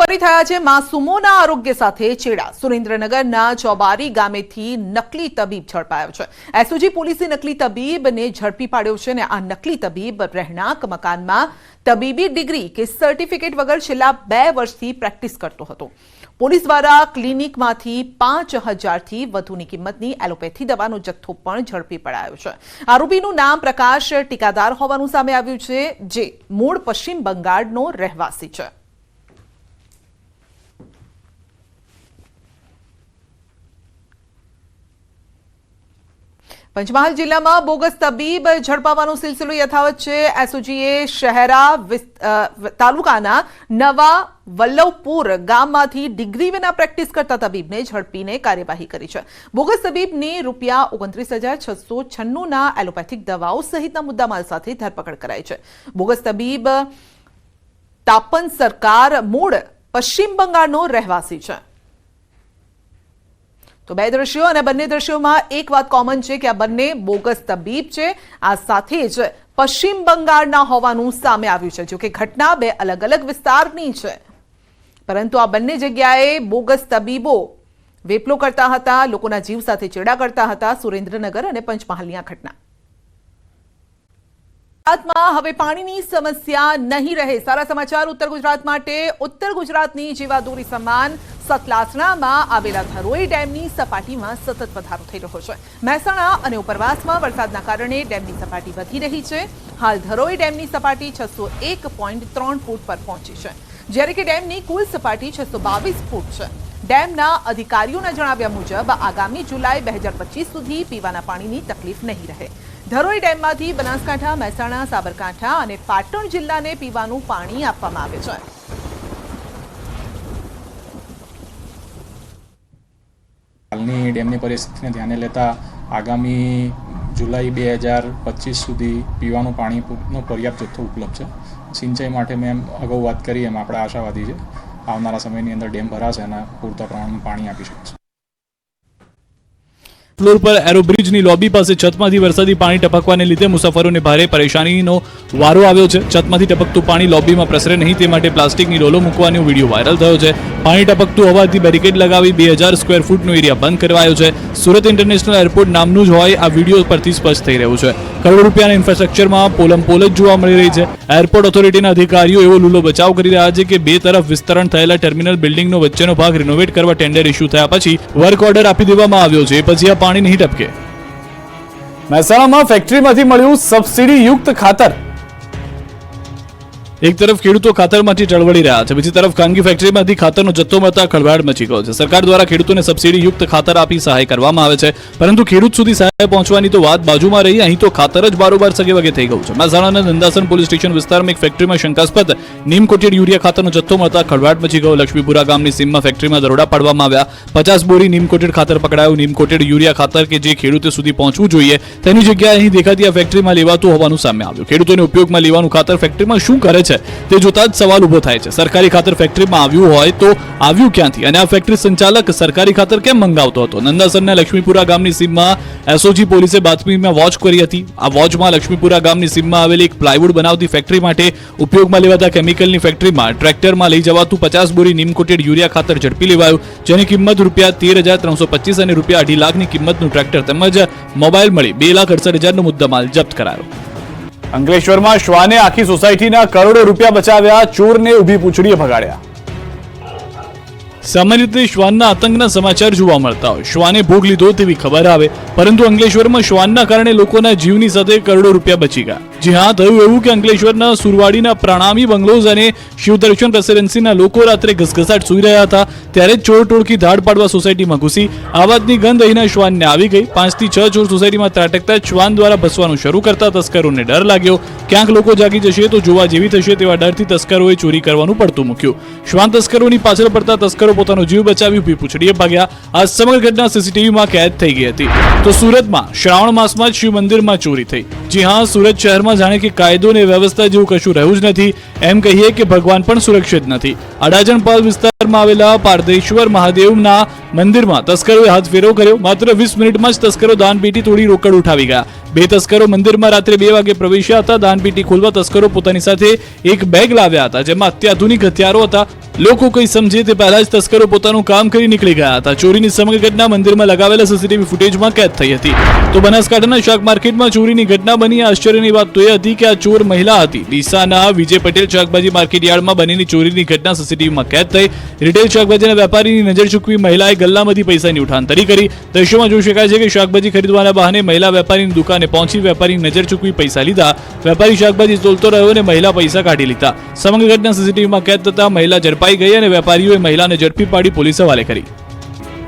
ફરી થયા છે માસૂમોના આરોગ્ય સાથે ચેડા। સુરેન્દ્રનગરના ચોબારી ગામેથી નકલી તબીબ ઝડપાયો છે। એસઓજી પોલીસે નકલી તબીબને ઝડપી પાડ્યો છે અને આ નકલી તબીબ રહેણાંક મકાનમાં તબીબી ડિગ્રી કે સર્ટિફિકેટ વગર છેલ્લા 2 વર્ષથી પ્રેક્ટિસ કરતો હતો। પોલીસ દ્વારા ક્લિનિકમાંથી 5000થી વધુની કિંમતની એલોપેથી દવાનો જથ્થો પણ ઝડપી પડાયો છે। આરોપીનું નામ પ્રકાશ ટીકાદાર હોવાનું સામે આવ્યું છે, જે મૂળ પશ્ચિમ બંગાળનો રહેવાસી છે। પંચમહાલ જિલ્લામાં બોગસ તબીબ ઝડપાવાનો સિલસિલો યથાવત છે। એસઓજીએ શહેરા તાલુકાના નવા વલ્લભપુર ગામમાંથી ડિગ્રી વિના પ્રેક્ટિસ કરતા તબીબને ઝડપીને કાર્યવાહી કરી છે। બોગસ તબીબની ₹29,696ના એલોપેથિક દવાઓ સહિતના મુદ્દામાલ સાથે ધરપકડ કરાઈ છે। બોગસ તબીબ તાપન સરકાર મૂળ પશ્ચિમ બંગાળનો રહેવાસી છે। તો 2 દ્રશ્યો અને બંને દ્રશ્યોમાં એક વાત કોમન છે કે આ બંને બોગસ તબીબ છે। આ સાથે જ પશ્ચિમ બંગાળના હોવાનું સામે આવ્યું છે। જો કે ઘટના 2 અલગ અલગ વિસ્તારની છે, પરંતુ આ બંને જગ્યાએ બોગસ તબીબો વેપલો કરતા હતા, લોકોના જીવ સાથે ચેડા કરતા હતા। સુરેન્દ્રનગર અને પંચમહાલની આ ઘટના। ગુજરાતમાં હવે પાણીની સમસ્યા નહીં રહે। સારા સમાચાર ઉત્તર ગુજરાત માટે। ઉત્તર ગુજરાતની જીવાદોરી સમાન સતલાસણામાં આવેલા ધરોઈ ડેમની સપાટીમાં સતત વધારો થઈ રહ્યો છે। મહેસાણા અને ઉપરવાસમાં વરસાદના કારણે ડેમની સપાટી વધી રહી છે। હાલ ધરોઈ ડેમની સપાટી 601.3 ફૂટ પર પહોંચી છે, જ્યારે કે ડેમની કુલ સપાટી 622 ફૂટ છે। ડેમના અધિકારીઓના જણાવ્યા મુજબ આગામી જુલાઈ 2025 સુધી પીવાના પાણીની તકલીફ નહીં રહે। ધરોઈ ડેમમાંથી બનાસકાંઠા, મહેસાણા, સાબરકાંઠા અને પાટણ જિલ્લાને પીવાનું પાણી આપવામાં આવે છે। હાલની ડેમની પરિસ્થિતિને ધ્યાને લેતા આગામી જુલાઈ 2025 સુધી પીવાનું પાણીનો પર્યાપ્ત જથ્થો ઉપલબ્ધ છે। સિંચાઈ માટે મેં અગાઉ વાત કરી એમ આપણે આશાવાદી છે આવનારા સમયની અંદર ડેમ ભરાશે અને પૂરતા પ્રમાણમાં પાણી આપી શકશે। ફ્લોર પર એરોબ્રિજની લોબી પાસે છતમાંથી વરસાદી પાણી ટપકવાને લીધે મુસાફરોને ભારે પરેશાનીનો વારો આવ્યો છે। છતમાંથી ટપકતું પાણી લોબીમાં પ્રસરે નહીં તે માટે પ્લાસ્ટિકની ડોલો મૂકવાનો વિડીયો વાયરલ થયો છે। પાણી ટપકતું હોવાથી બેરિકેડ લગાવી 2000 સ્ક્વેર ફૂટનો એરિયા બંધ કરવાયો છે। સુરત ઇન્ટરનેશનલ એરપોર્ટ નામનું જ હોય આ વિડીયો પરથી સ્પષ્ટ થઈ રહ્યું છે। કરોડો રૂપિયાના ઇન્ફ્રાસ્ટ્રક્ચરમાં પોલ જ જોવા મળી રહી છે। એરપોર્ટ ઓથોરિટીના અધિકારીઓ એવો લૂલો બચાવ કરી રહ્યા છે કે 2 તરફ વિસ્તરણ થયેલા ટર્મિનલ બિલ્ડિંગનો વચ્ચેનો ભાગ રિનોવેટ કરવા ટેન્ડર ઇસ્યુ થયા પછી વર્ક ઓર્ડર આપી દેવામાં આવ્યો છે, પછી આ પાણી નહીં ટપકે। મહેસાણામાં ફેક્ટરીમાંથી મળ્યું સબસિડી યુક્ત ખાતર। એક તરફ ખેડૂતો ખાતરમાંથી ચળવળી રહ્યા છે, બીજી તરફ ખાનગી ફેક્ટરીમાંથી ખાતરનો જથ્થો મળતા ખળભળાટ મચી ગયો છે। સરકાર દ્વારા ખેડૂતોને સબસિડી યુક્ત ખાતર આપી સહાય કરવામાં આવે છે, પરંતુ ખેડૂત સુધી સહાય પહોંચવાની તો વાત બાજુમાં રહી, અહીં તો ખાતર જ બારોબાર સગે વગે થઈ ગયું છે। મહેસાણાના નંદાસન પોલીસ સ્ટેશન વિસ્તારમાં એક ફેક્ટરીમાં શંકાસ્પદ નીમ કોટેડ યુરિયા ખાતરનો જથ્થો મળતા ખળભળાટ મચી ગયો। લક્ષ્મીપુરા ગામની સીમમાં ફેક્ટરીમાં દરોડા પાડવામાં આવ્યા। 50 બોરી નીમ કોટેડ ખાતર પકડાયું। નીમ કોટેડ યુરિયા ખાતર કે જે ખેડૂતો સુધી પહોંચવું જોઈએ તેની જગ્યાએ અહીં દેખાતી આ ફેક્ટરીમાં લેવાતું હોવાનું સામે આવ્યું। ખેડૂતોને ઉપયોગમાં લેવાનું ખાતર ફેક્ટરીમાં શું કરે છે તે જોતા સવાલ ઉભો થાય છે। સરકારી ખાતર ફેક્ટરીમાં આવ્યું હોય તો આવ્યું ક્યાંથી અને આ ફેક્ટરી સંચાલક સરકારી ખાતર કેમ મંગાવતો હતો? નંદાસરના લક્ષ્મીપુરા ગામની સીમમાં એસઓજી પોલીસે બાતમીમાં વોચ કરી હતી। આ વોચમાં લક્ષ્મીપુરા ગામની સીમમાં આવેલી એક પ્લાયવુડ બનાવતી ફેક્ટરી માટે ઉપયોગમાં લેવાતા કેમિકલની ફેક્ટરીમાં ટ્રેક્ટરમાં લઈ જવાતું 50 બોરી નીમ કોટેડ યુરિયા ખાતર ઝડપી લેવાયું, જેની કિંમત ₹13,325 અને ₹2.5 લાખની કિંમતનું ટ્રેક્ટર તેમજ મોબાઈલ મળી ₹2,68,000નો મુદ્દામાલ જપ્ત કરાયો। અંકલેશ્વરમાં શ્વાને આખી સોસાયટીના કરોડો રૂપિયા બચાવ્યા, ચોરને ઊભી પૂંછડીએ ભગાડ્યા। સામાન્ય રીતે શ્વાનના આતંકના સમાચાર જોવા મળતા હોય, શ્વાને ભોગ લીધો તેવી ખબર આવે, પરંતુ અંકલેશ્વરમાં શ્વાનના કારણે લોકોના જીવની સાથે કરોડો રૂપિયા બચી ગયા। જી હા, થયું એવું કે અંકલેશ્વરના સુરવાડીના પ્રણામી બંગલોઝ અને શિવદર્શન રેસિડેન્સીના લોકો રાત્રે ઘસઘસાટ સૂઈ રહ્યા હતા ત્યારે ચોર ટોળકી ધાડ પાડવા સોસાયટીમાં ઘૂસી આવાજની ગંધ અહીંના શ્વાનને આવી ગઈ। 5 થી 6 ચોર સોસાયટીમાં ત્રાટકતા શ્વાન દ્વારા ભસવાનું શરૂ કરતા તસ્કરોને ડર લાગ્યો। ક્યાંક લોકો જાગી જશે તો જોવા જેવી થશે તેવા ડરથી તસ્કરોએ ચોરી કરવાનું પડતું મૂક્યું। શ્વાન તસ્કરોની પાછળ પડતા તસ્કરો પોતાનો જીવ બચાવી ઊભી પૂંછડીએ ભાગ્યા। આ સમગ્ર ઘટના સીસીટીવીમાં કેદ થઈ ગઈ હતી। તો સુરતમાં શ્રાવણ માસમાં શિવ મંદિરમાં ચોરી થઈ। જી હા, સુરત શહેરમાં જાણે કે કાયદો અને વ્યવસ્થા જેવું કશું રહ્યું જ નથી, એમ કહીએ કે ભગવાન પણ સુરક્ષિત નથી। અડાજણ પાલ વિસ્તારમાં આવેલા પારદેશ્વર મહાદેવના મંદિરમાં તસ્કરોએ હાથ ફેરો કર્યો. માત્ર 20 મિનિટમાં જ તસ્કરો દાનપેટી તોડી રોકડ ઉઠાવી ગયા. 2 તસ્કરો મંદિરમાં રાત્રે 2 વાગે પ્રવેશ્યા હતા. દાનપેટી ખોલવા તસ્કરો પોતાની સાથે એક બેગ લાવ્યા હતા, જેમાં અત્યાધુનિક હથિયારો હતા. લોકો કંઈ સમજે તે પહેલા જ તસ્કરો પોતાનું કામ કરી નીકળી ગયા હતા. ચોરીની સમગ્ર ઘટના મંદિરમાં લગાવેલા સીસીટીવી ફૂટેજમાં કેદ થઈ હતી. તો બનાસકાંઠાના શાક માર્કેટમાં ચોરીની ઘટના બની. આશ્ચર્યની વાત તો એ હતી કે આ ચોર મહિલા હતી. ડીસાના વિજય પટેલ શાકભાજી માર્કેટ યાર્ડમાં બનેલી ચોરીની ઘટના સીસીટીવીમાં કેદ થઈ. રિટેલ શાકભાજીના વેપારીની નજર ચૂકવી મહિલાએ ગલ્લામાંથી પૈસાની ઉઠાંતરી કરી. દ્રશ્યોમાં જોઈ શકાય છે કે શાકભાજી ખરીદવાના બહાને મહિલા વેપારીની દુકાને પહોંચી વેપારીની નજર ચૂકવી પૈસા લીધા. વેપારી શાકભાજી તોલતો રહ્યો અને મહિલા પૈસા કાઢી લીધા. સમગ્ર ઘટના સીસીટીવીમાં કેદ થતા મહિલા ઝડપાઈ ગઈ અને વેપારીઓએ મહિલાને ઝડપી પાડી પોલીસ હવાલે કરી.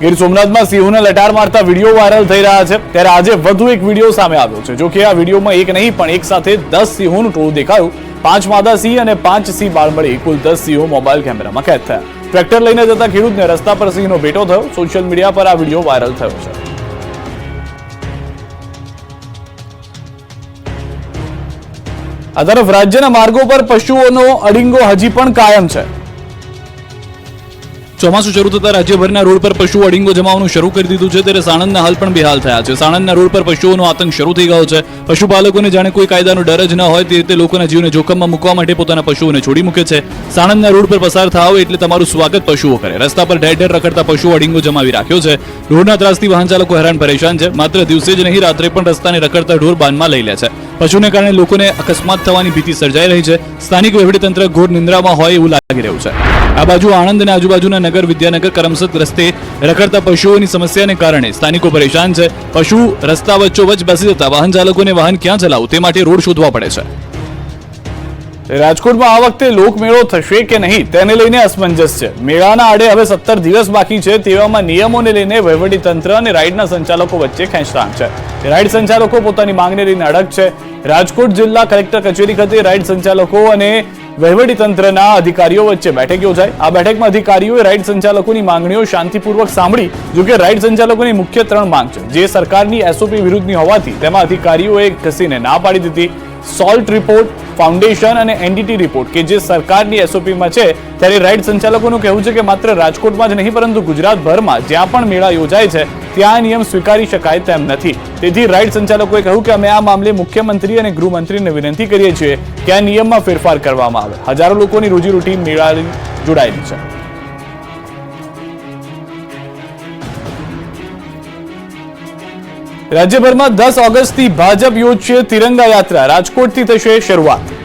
ગીર સોમનાથમાં સિંહોને લટાર મારતા વિડીયો વાયરલ થઈ રહ્યા છે. ત્યારે આજે વધુ એક વિડીયો સામે આવ્યો છે. જો કે આ વિડીયોમાં એક નહીં પણ એક સાથે 10 સિંહોનું ટોળું દેખાયું. 5 માદા સિંહ અને 5 સિંહ બાળ મળી કુલ 10 સિંહો મોબાઈલ કેમેરામાં કેદ થયા. ટ્રેક્ટર લઈને જતા ખેડૂતને રસ્તા પર સિંહનો ભેટો થયો. સોશિયલ મીડિયા પર આ વિડીયો વાયરલ થયો છે. આ તરફ રાજ્યના માર્ગો પર પશુઓનો અડિંગો હજી પણ કાયમ છે. ચોમાસું શરૂ થતા રાજ્યભરના રોડ પર પશુઓ અડિંગો જમાવવાનું શરૂ કરી દીધું છે. ત્યારે સાણંદના હાલ પણ બેહાલ થયા છે. સાણંદના રોડ પર પશુઓનો આતંક શરૂ થઈ ગયો છે. પશુપાલકોને જાણે કોઈ કાયદાનો ડર જ ન હોય તે રીતે લોકોના જીવને જોખમમાં મૂકવા માટે પોતાના પશુઓને છોડી મૂકે છે. સાણંદના રોડ પર પસાર થાઓ એટલે તમારું સ્વાગત પશુઓ કરે. રસ્તા પર ઢેર ઢેર રખડતા પશુઓ અડિંગો જમાવી રાખ્યો છે. રોડના ત્રાસથી વાહન ચાલકો હેરાન પરેશાન છે. માત્ર દિવસે જ નહીં રાત્રે પણ રસ્તાને રખડતા ઢોર બાનમાં લઈ લે છે. પશુને કારણે લોકોને અકસ્માત થવાની ભીતિ સર્જાઈ રહી છે. સ્થાનિક વહીવટીતંત્ર ઘોર નિંદ્રામાં હોય એવું લાગી રહ્યું છે. આ બાજુ આણંદ અને આજુબાજુના નગર વિદ્યાનગર કરમસદ રસ્તે રખડતા પશુઓની સમસ્યાને કારણે સ્થાનિકો પરેશાન છે. પશુ રસ્તા વચ્ચોવચ્ચ બેસી જતા વાહન ચાલકોને વાહન ક્યાં ચલાવવું તે માટે રોડ શોધવા પડે છે. રાજકોટમાં આ વખતે લોકમેળો થશે કે નહીં તેને લઈને અસમંજસ છે. મેળાના આડે હવે 17 દિવસ બાકી છે. તેવામાં નિયમોને લઈને વહીવટીતંત્ર અને રાઇડના સંચાલકો વચ્ચે ખેંચતાણ છે. રાઇડ સંચાલકો પોતાની માંગને લઈને અડગ છે. રાજકોટ જિલ્લા કલેક્ટર કચેરી ખાતે રાઇડ સંચાલકો અને વહીવટીતંત્રના અધિકારીઓ વચ્ચે બેઠક યોજાઈ. આ બેઠકમાં અધિકારીઓએ રાઇડ સંચાલકોની માંગણીઓ શાંતિપૂર્વક સાંભળી. જોકે રાઇડ સંચાલકોની મુખ્ય 3 માંગ છે, જે સરકારની એસઓપી વિરુદ્ધની હોવાથી તેમાં અધિકારીઓએ ઘસીને ના પાડી દીધી. સોલ્ટ રિપોર્ટ, ફાઉન્ડેશન અને એનડીટી રિપોર્ટ કે જે સરકારની એસઓપીમાં છે. ત્યારે રાઇડ સંચાલકોનું કહેવું છે કે માત્ર રાજકોટમાં જ નહીં પરંતુ ગુજરાતભરમાં જ્યાં પણ મેળા યોજાય છે ત્યાં નિયમ સ્વીકારી શકાય તેમ નથી. તેથી રાઇડ સંચાલકોએ કહ્યું કે અમે આ મામલે મુખ્યમંત્રી અને ગૃહમંત્રીને વિનંતી કરીએ છીએ કે આ નિયમમાં ફેરફાર કરવામાં આવે. હજારો લોકોની રોજીરોટી મેળાથી જોડાયેલી છે. રાજ્યભરમાં 10 ઓગસ્ટથી ભાજપ યોજશે તિરંગા યાત્રા. રાજકોટથી થશે શરૂઆત.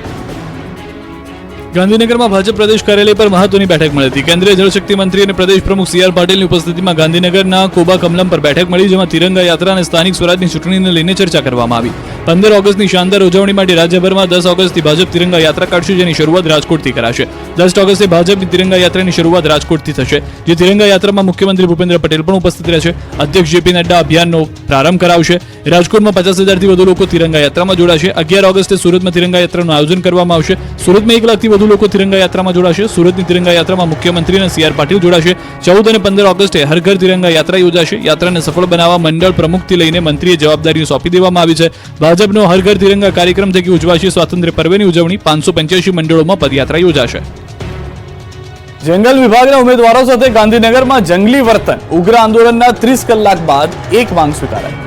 ગાંધીનગરમાં ભાજપ પ્રદેશ કાર્યાલય પર મહત્વની બેઠક મળી હતી. કેન્દ્રીય જળશક્તિ મંત્રી અને પ્રદેશ પ્રમુખ સી આર પાટીલની ઉપસ્થિતિમાં ગાંધીનગરના કોબા કમલમ પર બેઠક મળી, જેમાં તિરંગા યાત્રા અને સ્થાનિક સ્વરાજની ચૂંટણીને લઈને ચર્ચા કરવામાં આવી. 15 ઓગસ્ટની શાનદાર ઉજવણી માટે રાજ્યભરમાં 10 ઓગસ્ટથી ભાજપ તિરંગા યાત્રા કાઢશે, જેની શરૂઆત રાજકોટથી કરાશે. 10 ઓગસ્ટે ભાજપની તિરંગા યાત્રાની શરૂઆત રાજકોટથી થશે. જે તિરંગા યાત્રામાં મુખ્યમંત્રી ભૂપેન્દ્ર પટેલ પણ ઉપસ્થિત રહેશે. અધ્યક્ષ જેપી નડ્ડા અભિયાનનો પ્રારંભ કરાવશે. રાજકોટમાં 50,000થી વધુ લોકો તિરંગા યાત્રામાં જોડાશે. 11 ઓગસ્ટે સુરતમાં તિરંગા યાત્રાનું આયોજન કરવામાં આવશે. સુરતમાં 1 લાખથી વધુ લોકો તિરંગા યાત્રામાં જોડાશે. સુરતની તિરંગા યાત્રામાં મુખ્યમંત્રી અને સી આર પાટીલ જોડાશે. 14 અને 15 ઓગસ્ટે હર ઘર તિરંગા યાત્રા યોજાશે. યાત્રાને સફળ બનાવવા મંડળ પ્રમુખથી લઈને મંત્રીએ જવાબદારીઓ સોંપી દેવામાં આવી છે. ભાજપનો હર ઘર તિરંગા કાર્યક્રમ થકી ઉજવાશે સ્વાતંત્ર્ય પર્વની ઉજવણી. 585 મંડળોમાં પદયાત્રા યોજાશે. જંગલ વિભાગના ઉમેદવારો સાથે ગાંધીનગરમાં જંગલી વર્તન. ઉગ્ર આંદોલનના 30 કલાક બાદ એક માંગ સ્વીકારાઈ.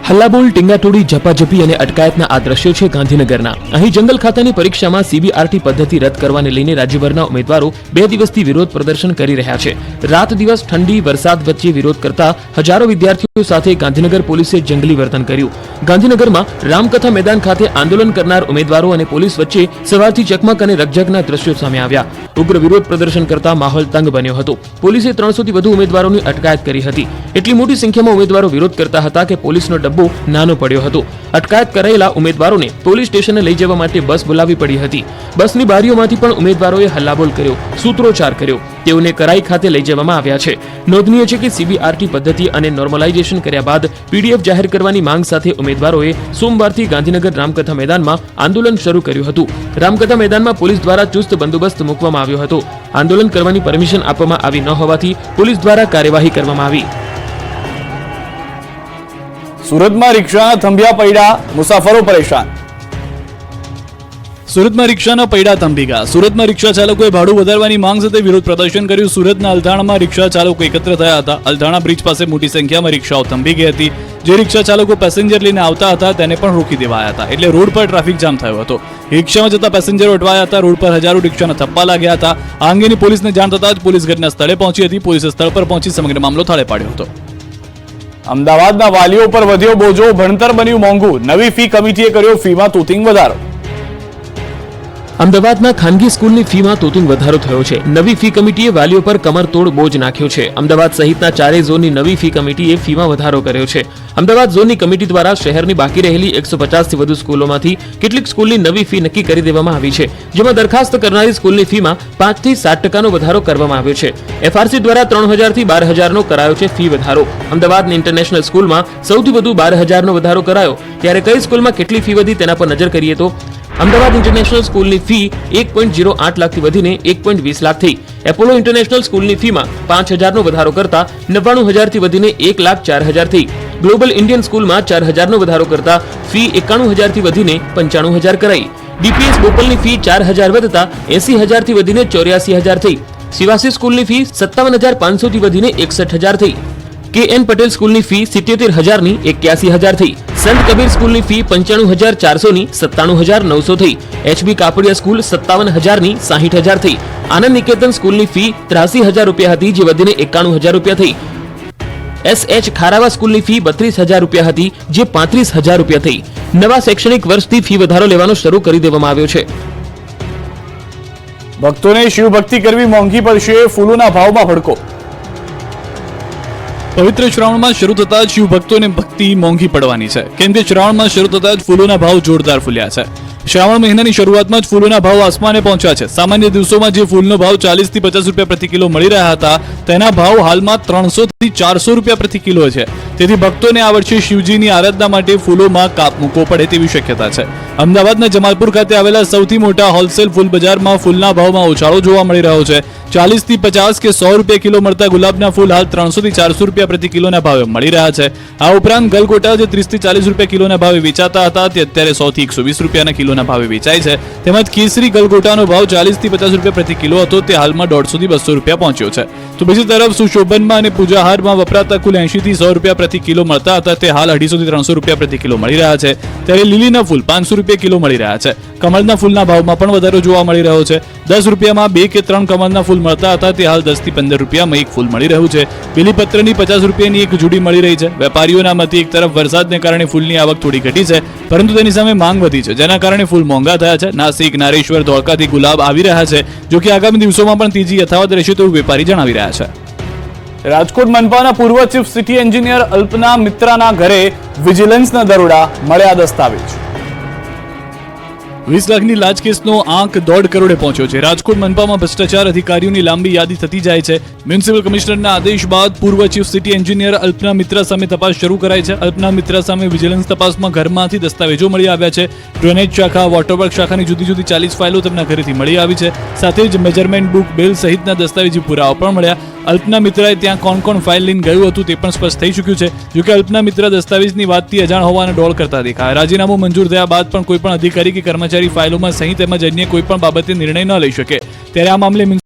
હલ્લાબોલ, ટીંગાટોળી, ઝપાઝપી અને અટકાયતના આ દ્રશ્યો છે ગાંધીનગરના. અહીં જંગલ ખાતાની પરીક્ષામાં સીબીઆરટી પદ્ધતિ રદ કરવાને લઈને રાજ્યભરના ઉમેદવારો 2 દિવસથી વિરોધ પ્રદર્શન કરી રહ્યા છે. રાત દિવસ ઠંડી વરસાદ વચ્ચે વિરોધ કરતા હજારો વિદ્યાર્થીઓ સાથે ગાંધીનગર પોલીસે જંગલી વર્તન કર્યું. ગાંધીનગરમાં રામકથા મેદાન ખાતે આંદોલન કરનાર ઉમેદવારો અને પોલીસ વચ્ચે સવારથી ચકમક અને રકઝકના દ્રશ્યો સામે આવ્યા. ઉગ્ર વિરોધ પ્રદર્શન કરતા માહોલ તંગ બન્યો હતો. પોલીસે 300થી વધુ ઉમેદવારોની અટકાયત કરી હતી. એટલી મોટી સંખ્યામાં ઉમેદવારો વિરોધ કરતા હતા કે પોલીસનો ડબ્બો નાનો પડ્યો હતો. અટકાયત કરાયેલા ઉમેદવારોને પોલીસ સ્ટેશને લઈ જવા માટે બસ બોલાવી પડી હતી. બસની બારીઓમાંથી પણ ઉમેદવારોએ હલ્લાબોલ કર્યો, સૂત્રોચ્ચાર કર્યો. તેઓને કરાઈ ખાતે લઈ જવામાં આવ્યા છે. નોંધનીય છે કે સીબીઆરટી પદ્ધતિ અને નોર્મલાઇઝેશન કર્યા બાદ પીડીએફ જાહેર કરવાની માંગ સાથે ઉમેદવારોએ સોમવારથી ગાંધીનગર રામકથા મેદાનમાં આંદોલન શરૂ કર્યું હતું. રામકથા મેદાનમાં પોલીસ દ્વારા ચુસ્ત બંદોબસ્ત મૂકવામાં આવ્યો હતો. આંદોલન કરવાની પરમિશન આપવામાં આવી ન હોવાથી પોલીસ દ્વારા કાર્યવાહી કરવામાં આવી. સુરતમાં રિક્ષાના થંભિયા પડ્યા, મુસાફરો પરેશાન. સુરતમાં રિક્ષાના પૈડા થંભી ગયા. સુરતમાં રિક્ષા ચાલકોએ ભાડું વધારવાની માંગ સાથે વિરોધ પ્રદર્શન કર્યું. સુરતના અલથાણામાં રિક્ષા ચાલકો એકત્ર થયા હતા. અલથાણા બ્રિજ પાસે મોટી સંખ્યામાં રિક્ષાઓ થંભી ગઈ હતી. જે રિક્ષા ચાલકો પેસેન્જર લઈને આવતા હતા તેને પણ રોકી દેવાયા હતા, એટલે રોડ પર ટ્રાફિક જામ થયો હતો. રિક્ષામાં જતા પેસેન્જરો અટવાયા હતા. રોડ પર હજારો રિક્ષાના થપ્પા લાગ્યા હતા. આ અંગેની પોલીસને જાણ થતાં જ પોલીસ ઘટના સ્થળે પહોંચી હતી. પોલીસે સ્થળ પર પહોંચી સમગ્ર મામલો થાળે પાડ્યો હતો. અમદાવાદના વાલીઓ પર વધ્યો બોજો, ભણતર બન્યું મોંઘું. નવી ફી કમિટીએ કર્યો ફીમાં તૂતિંગ વધારો. અમદાવાદના ખાનગી સ્કૂલની ફીમાં તોતિંગ વધારો થયો છે. નવી ફી કમિટીએ વાલીઓ પર કમરતોડ બોજ નાખ્યો છે. અમદાવાદ સહિતના ચારેય ઝોનની નવી ફી કમિટીએ ફીમાં વધારો કર્યો છે. અમદાવાદ ઝોનની કમિટી દ્વારા શહેરની બાકી રહેલી 150 થી વધુ સ્કૂલોમાંથી કેટલીક સ્કૂલની નવી ફી નક્કી કરી દેવામાં આવી છે, જેમાં દરખાસ્ત કરનારી સ્કૂલની ફીમાં 5 થી 7% વધારો કરવામાં આવ્યો છે. એફઆરસી દ્વારા 3000 થી 12000 નો કરાયો છે ફી વધારો. અમદાવાદની ઇન્ટરનેશનલ સ્કૂલમાં સૌથી વધુ 12000 નો વધારો કરાયો. ત્યારે કઈ સ્કૂલમાં કેટલી ફી વધી તેના પર નજર કરીએ તો અમદાવાદ ઇન્ટરનેશનલ સ્કૂલની ફી 1.08 લાખથી વધીને 1.20 લાખ થઈ. એપોલો ઇન્ટરનેશનલ સ્કૂલની ફીમાં 5000 નો વધારો કરતા 99000 થી વધીને 1,04,000 થઈ. ગ્લોબલ ઇન્ડિયન સ્કૂલમાં 4000 નો વધારો કરતા ફી 91000 થી વધીને 95000 કરાઈ. ડીપીએસ બોપલની ફી 4000 વધતા 80000 થી વધીને 84000 થઈ. શિવાસી સ્કૂલની ફી 57500 થી વધીને 61000 થઈ. KN પટેલ સ્કૂલની ફી 77000 ની 81000 થઈ. સંત કબીર સ્કૂલની ફી 95400 ની 97900 થઈ. HB કાપડિયા સ્કૂલ 57000 ની 60000 થઈ. આનંદ નિકેતન સ્કૂલની ફી 83000 રૂપિયા હતી, જે વધીને 91000 રૂપિયા થઈ. SH ખારાવા સ્કૂલની ફી 32000 રૂપિયા હતી, જે 35000 રૂપિયા થઈ. નવા શૈક્ષણિક વર્ષથી ફી વધારો લેવાનો શરૂ કરી દેવામાં આવ્યો છે. ભક્તોને શિવભક્તિ કરવી મોંઘી પડશે, ફૂલોના ભાવમાં ભડકો. પવિત્ર શ્રાવણમાં શરૂ થતા જ શિવ ભક્તોને ભક્તિ મોંઘી પડવાની છે, કેમ કે શ્રાવણમાં શરૂ થતા જ ફૂલોના ભાવ જોરદાર ફૂલ્યા છે. શ્રાવણ મહિનાની શરૂઆતમાં જ ફૂલોના ભાવ આસમાને પહોંચ્યા છે. સામાન્ય દિવસોમાં જે ફૂલનો ભાવ 40 થી 50 રૂપિયા પ્રતિ કિલો મળી રહ્યા હતા, તેના ભાવ હાલમાં 300 થી 400 રૂપિયા પ્રતિ કિલો છે. તેથી ભક્તોને આ વર્ષે શિવજીની આરાધના માટે ફૂલોમાં કાપ મૂકવો પડે તેવી શક્યતા છે. અમદાવાદના જમાલપુર ખાતે આવેલા સૌથી મોટા હોલસેલ ફૂલ બજારમાં ફૂલના ભાવમાં ઉછાળો જોવા મળી રહ્યો છે. 40 થી 50 કે 100 રૂપિયા કિલો મળતા ગુલાબના ફૂલ હાલ 300 થી 400 રૂપિયા પ્રતિ કિલોના ભાવે મળી રહ્યા છે. આ ઉપરાંત ગલગોટા જે 30 થી 40 રૂપિયા કિલોના ભાવે વેચાતા હતા, તે અત્યારે 100 થી 120 રૂપિયાના કિલોના ભાવે વેચાય છે. તેમજ કેસરી ગલગોટાનો ભાવ 40 થી 50 રૂપિયા પ્રતિ કિલો હતો, તે હાલમાં 150 થી 200 રૂપિયા પહોંચ્યો છે. તો બીજી તરફ સુશોભનમાં અને પૂજાહારમાં વપરાતા કુલ 80 થી 100 રૂપિયા પ્રતિ કિલો મળતા હતા, તે હાલ 250 થી 300 રૂપિયા પ્રતિ કિલો મળી રહ્યા છે. ત્યારે લીલીના ફૂલ 500 રૂપિયા કિલો મળી રહ્યા છે. કમળના ફૂલના ભાવમાં પણ વધારો જોવા મળી રહ્યો છે. 10 રૂપિયામાં 2 કે 3 કમળના ફૂલ મળતા હતા, તે હાલ 10 થી 15 રૂપિયામાં એક ફૂલ મળી રહ્યું છે. બીલીપત્રની 50 રૂપિયાની એક જોડી મળી રહી છે. વેપારીઓના મતે એક તરફ વરસાદને કારણે ફૂલની આવક થોડી ઘટી છે, પરંતુ તેની સામે માંગ વધી છે, જેના કારણે ફૂલ મોંઘા થયા છે. નાસિક, નારેશ્વર, ધોળકાથી ગુલાબ આવી રહ્યા છે, જો કે આગામી દિવસોમાં પણ તેજી યથાવત રહેશે તેવું વેપારી જણાવી રહ્યા છે. રાજકોટ મનપાના પૂર્વ ચીફ સિટી એન્જિનિયર અલ્પના મિત્રાના ઘરે વિજિલન્સના દરોડા, મળ્યા દસ્તાવેજ. 20 લાખની લાંચ કેસનો આંક 1.5 કરોડે પહોંચ્યો છે. રાજકોટ મનપામાં ભ્રષ્ટાચાર અધિકારીઓની લાંબી યાદી થતી જાય છે. મ્યુનિસિપલ કમિશનરના આદેશ બાદ પૂર્વ chief city engineer alpana Mitra સામે તપાસ શરૂ કરાઈ છે. અલ્પના મિત્રા સામે વિજિલન્સ તપાસમાં ઘરમાંથી દસ્તાવેજો મળી આવ્યા છે. ડ્રેનેજ શાખા, વોટરવર્ક શાખાની જુદી જુદી 40 ફાઇલો તેમના ઘરેથી મળી આવી છે. સાથે જ મેજરમેન્ટ બુક, બિલ સહિતના દસ્તાવેજી પુરાવા પણ મળ્યા. અલ્પના મિત્રાએ ત્યાં કોણ કોણ ફાઇલ લઈને ગયું હતું તે પણ સ્પષ્ટ થઈ ચૂક્યું છે. જોકે અલ્પના મિત્રા દસ્તાવેજની વાતથી અજાણ હોવાનો ડોળ કરતા દેખાયા. રાજીનામું મંજૂર થયા બાદ પણ કોઈ પણ અધિકારી કે કર્મચારી ફાઇલોમાં સહી તેમજ અન્ય કોઈ પણ બાબતે નિર્ણય ન લઈ શકે. ત્યારે આ મામલે